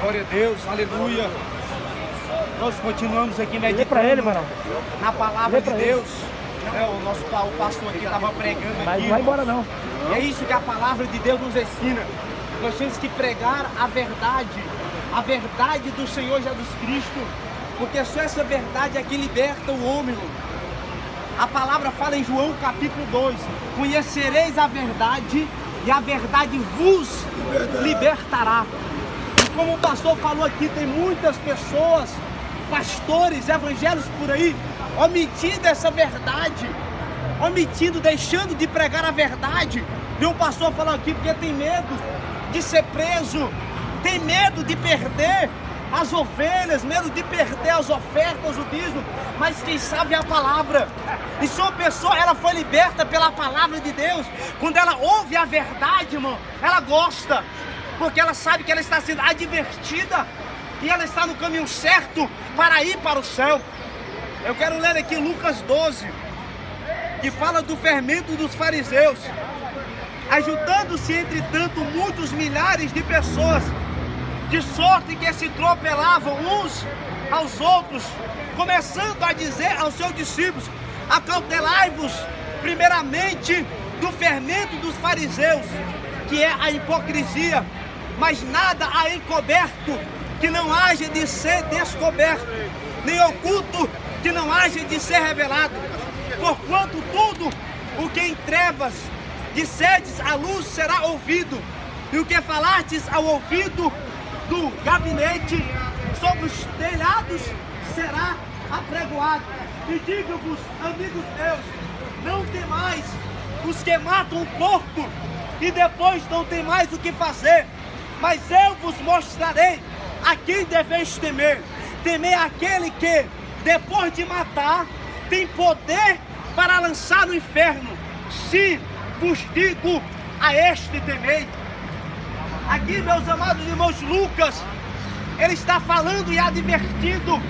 Glória a Deus, aleluia. Nós continuamos aqui meditando pra ele, mano. na palavra de Deus. O nosso pastor aqui estava pregando Mas aqui. não vai embora não. E é isso que a palavra de Deus nos ensina. Nós temos que pregar a verdade do Senhor Jesus Cristo, porque só essa verdade é que liberta o homem. A palavra fala em João capítulo 2: conhecereis a verdade e a verdade vos libertará. E como o pastor falou aqui, tem muitas pessoas, pastores, evangélicos por aí, omitindo essa verdade, deixando de pregar a verdade. E um pastor falou aqui porque tem medo de ser preso, tem medo de perder as ovelhas, medo de perder as ofertas, o dízimo, mas quem sabe é a palavra. E se uma pessoa ela foi liberta pela palavra de Deus, quando ela ouve a verdade, irmão, ela gosta, porque ela sabe que ela está sendo advertida e ela está no caminho certo para ir para o céu. Eu quero ler aqui Lucas 12, que fala do fermento dos fariseus. Ajudando-se, entretanto, muitos milhares de pessoas, de sorte que se atropelavam uns aos outros, começando a dizer aos seus discípulos: acautelai-vos primeiramente do fermento dos fariseus, que é a hipocrisia, mas nada há encoberto que não haja de ser descoberto, nem oculto que não haja de ser revelado. Porquanto tudo o que em trevas disserdes à luz será ouvido, e o que falastes ao ouvido do gabinete sobre os telhados será apregoado. E digo-vos, amigos meus, não temais os que matam o corpo e depois não tem mais o que fazer, mas eu vos mostrarei a quem deveis temer. Temei aquele que, depois de matar, tem poder para lançar no inferno. Se vos digo, a este temei. Aqui, meus amados irmãos, Lucas, ele está falando e advertindo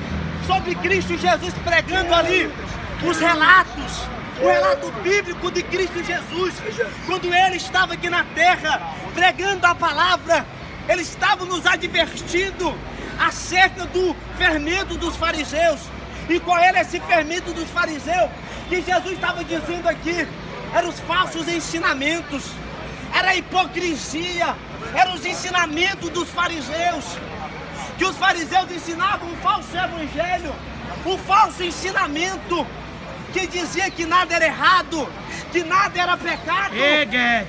sobre Cristo Jesus, pregando ali os relatos, o relato bíblico de Cristo Jesus. Quando ele estava aqui na terra, pregando a palavra, ele estava nos advertindo acerca do fermento dos fariseus. E qual era esse fermento dos fariseus que Jesus estava dizendo aqui? Eram os falsos ensinamentos, era a hipocrisia, eram os ensinamentos dos fariseus, que os fariseus ensinavam um falso evangelho, um falso ensinamento, que dizia que nada era errado, que nada era pecado.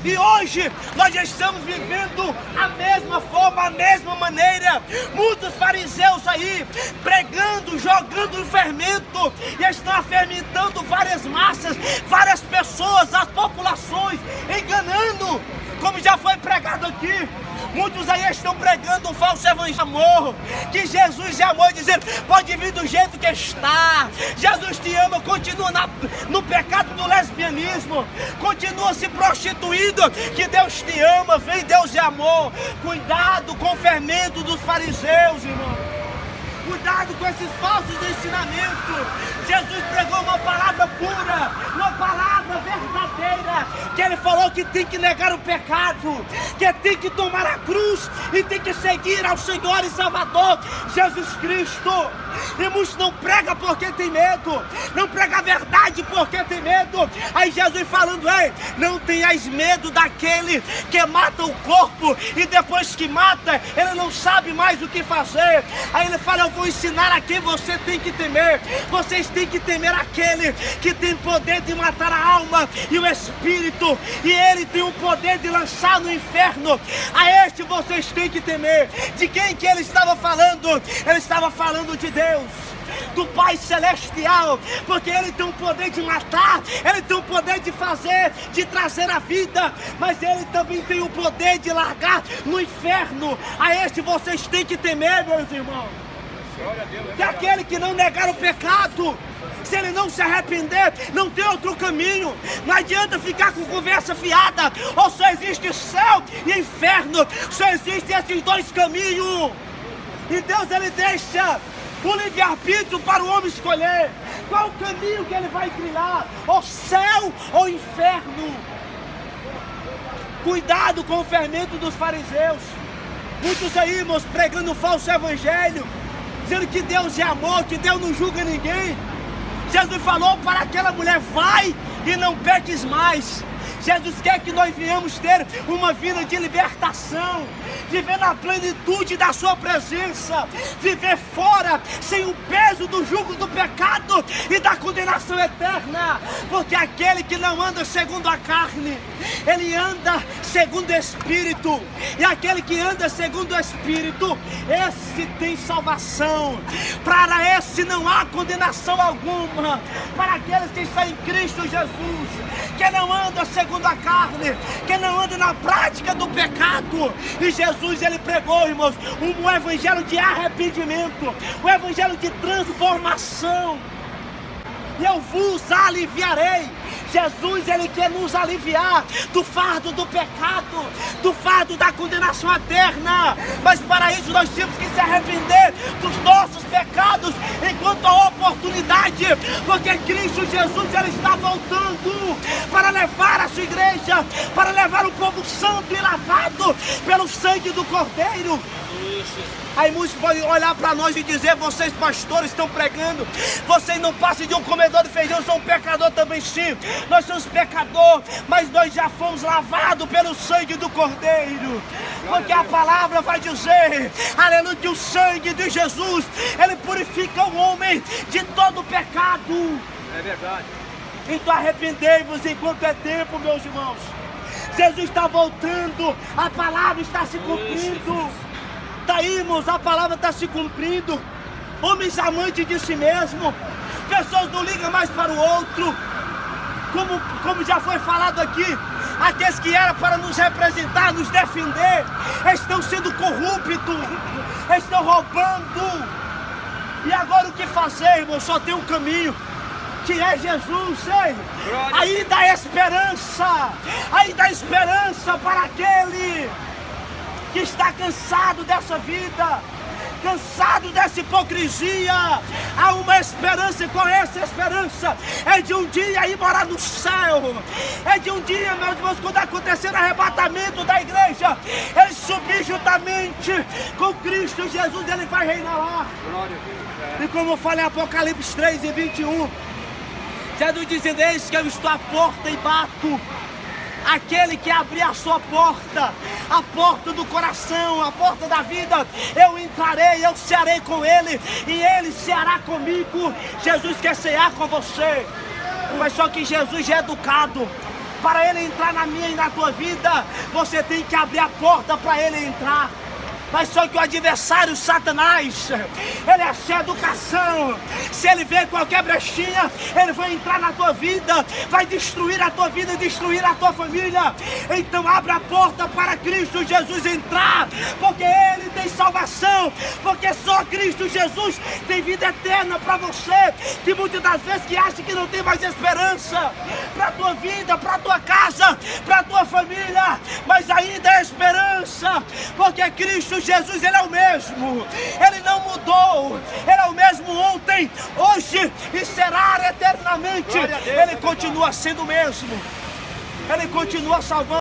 E hoje nós já estamos vivendo a mesma forma, a mesma maneira. Muitos fariseus aí pregando, jogando o fermento, e estão fermentando várias massas, várias pessoas, as populações, enganando, como já foi pregado aqui. Muitos aí estão pregando um falso evangelho de amor, que Jesus é amor, dizendo: pode vir do jeito que está, Jesus te ama. Continua no pecado do lesbianismo, continua se prostituindo, que Deus te ama, vem, Deus é amor. Cuidado com o fermento dos fariseus, irmão. Cuidado com esses falsos ensinamentos. Jesus pregou uma palavra pura, uma palavra verdadeira, que ele falou que tem que negar o pecado, que tem que tomar a cruz e tem que seguir ao Senhor e Salvador Jesus Cristo. E muitos não pregam porque tem medo, não pregam a verdade porque tem medo. Aí Jesus falando: ei, não tenhais medo daquele que mata o corpo e depois que mata, ele não sabe mais o que fazer. Aí ele fala: eu vou ensinar a quem você tem que temer. Vocês têm que temer aquele que tem poder de matar a alma e o espírito, e ele tem o poder de lançar no inferno. A este vocês têm que temer. De quem que ele estava falando? Ele estava falando de Deus, do Pai Celestial, porque ele tem o poder de matar, ele tem o poder de fazer, de trazer a vida, mas ele também tem o poder de largar no inferno. A este vocês têm que temer, meus irmãos. Que aquele que não negar o pecado, se ele não se arrepender, não tem outro caminho. Não adianta ficar com conversa fiada. Ou só existe céu e inferno, só existem esses dois caminhos. E Deus, ele deixa o livre-arbítrio para o homem escolher qual o caminho que ele vai trilhar, o céu ou o inferno. Cuidado com o fermento dos fariseus. Muitos aí, irmãos, pregando um falso evangelho, dizendo que Deus é amor, que Deus não julga ninguém. Jesus falou para aquela mulher: vai e não peques mais. Jesus quer que nós venhamos ter uma vida de libertação, viver na plenitude da sua presença, viver fora, sem o peso do jugo do pecado e da condenação eterna, porque aquele que não anda segundo a carne, ele anda segundo o Espírito, e aquele que anda segundo o Espírito, esse tem salvação. Para esse não há condenação alguma, para aqueles que estão em Cristo Jesus, que não anda segundo a carne, que não anda na prática do pecado. E Jesus, ele pregou, irmãos, um evangelho de arrependimento, um evangelho de transformação. E eu vos aliviarei. Jesus, ele quer nos aliviar do fardo do pecado, do fardo da condenação eterna. Mas para isso nós temos que se arrepender dos nossos pecados enquanto há oportunidade, porque Cristo Jesus, ele está voltando para levar a sua igreja, para levar o povo santo e lavado pelo sangue do Cordeiro. Aí muitos podem olhar para nós e dizer: vocês pastores estão pregando, vocês não passam de um comedor de feijão, são um pecador também. Sim, nós somos pecador, mas nós já fomos lavados pelo sangue do Cordeiro, porque a palavra vai dizer, aleluia, que o sangue de Jesus, ele purifica o homem de todo pecado. É verdade. Então arrependei-vos enquanto é tempo, meus irmãos. Jesus está voltando, a palavra está se cumprindo. Daí, irmãos, a palavra está se cumprindo. Homens amantes de si mesmo, pessoas não ligam mais para o outro. Como já foi falado aqui, aqueles que eram para nos representar, nos defender, estão sendo corruptos, estão roubando. E agora o que fazer, irmão? Só tem um caminho, que é Jesus. Ainda há esperança, ainda há esperança para aquele que está cansado dessa vida, cansado dessa hipocrisia. Há uma esperança, e qual é essa esperança? É de um dia ir morar no céu, é de um dia, meus irmãos, quando acontecer o arrebatamento da igreja, ele subir juntamente com Cristo Jesus, ele vai reinar lá. E como eu falei em Apocalipse 3 e 21, Jesus dizendo: eis que eu estou à porta e bato. Aquele que abrir a sua porta, a porta do coração, a porta da vida, eu entrarei, eu cearei com ele e ele ceará comigo. Jesus quer cear com você, mas só que Jesus é educado. Para ele entrar na minha e na tua vida, você tem que abrir a porta para ele entrar. Mas só que o adversário, Satanás, ele é sem educação. Se ele vê qualquer brechinha, ele vai entrar na tua vida, vai destruir a tua vida, destruir a tua família. Então abra a porta para Cristo Jesus entrar, porque ele tem salvação, porque só Cristo Jesus tem vida eterna para você, que muitas das vezes que acha que não tem mais esperança para a tua vida, para a tua casa, para a tua família, mas ainda é esperança, porque Cristo Jesus, ele é o mesmo, ele não mudou, ele é o mesmo ontem, hoje e será eternamente. Ele continua sendo o mesmo, ele continua salvando.